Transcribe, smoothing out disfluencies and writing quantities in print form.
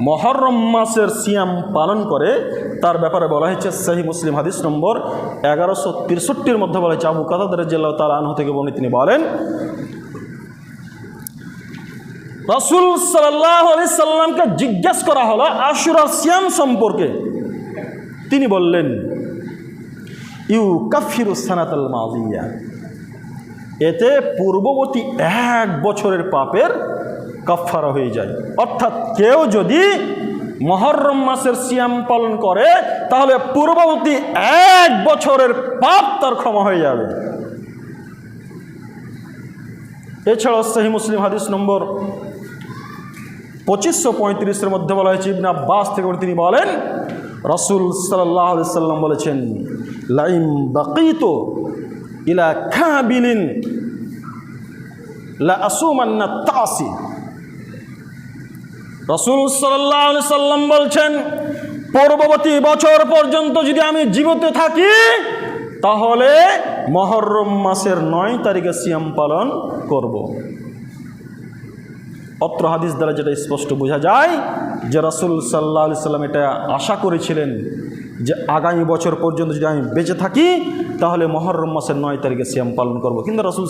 মুহররম মাসের সিয়াম পালন করে তার ব্যাপারে বলা হয়েছে সহিহ মুসলিম হাদিস নম্বর 1163 মধ্যে বলা হয়েছে, আবু কাতাদা রাদিয়াল্লাহু তাআলা আনহু থেকে বর্ণিত, তিনি বলেন রাসূল সাল্লাল্লাহু আলাইহি সাল্লামকে জিজ্ঞেস করা হলো আশুরার সিয়াম সম্পর্কে। তিনি বললেন ইউকাফিরু সানাতাল মাযিয়া, এতে পূর্ববর্তী 1 বছরের পাপের কাফফারা হয়ে যায়। অর্থাৎ কেউ যদি মুহররম মাসের সিয়াম পালন করে তাহলে পূর্ববর্তী 1 বছরের পাপ তার ক্ষমা হয়ে যাবে। এছাড়াও সহিহ মুসলিম হাদিস নম্বর 2535 মধ্যে বলা হয়েছে, ইবনে আব্বাস থেকে তিনি বলেন রাসূল সাল্লাল্লাহু আলাইহি সাল্লাম বলেছেন লাইম বাকিতু ইলা কাবিলিন লা আসুমান্না তাসি। রাসূল সাল্লাল্লাহু আলাইহি সাল্লাম বলছেন পূর্ববর্তী বছর পর্যন্ত যদি আমি জীবিত থাকি তাহলে মুহররম মাসের 9 তারিখে সিয়াম পালন করব। অত্র হাদিস দ্বারা যেটা স্পষ্ট বোঝা যায় যে রাসূল সাল্লাল্লাহু আলাইহি সাল্লাম এটা আশা করেছিলেন যে আগামী বছর পর্যন্ত যদি আমি বেঁচে থাকি তাহলে মুহররম মাসের 9 তারিখে সিয়াম পালন করব। কিন্তু রাসূল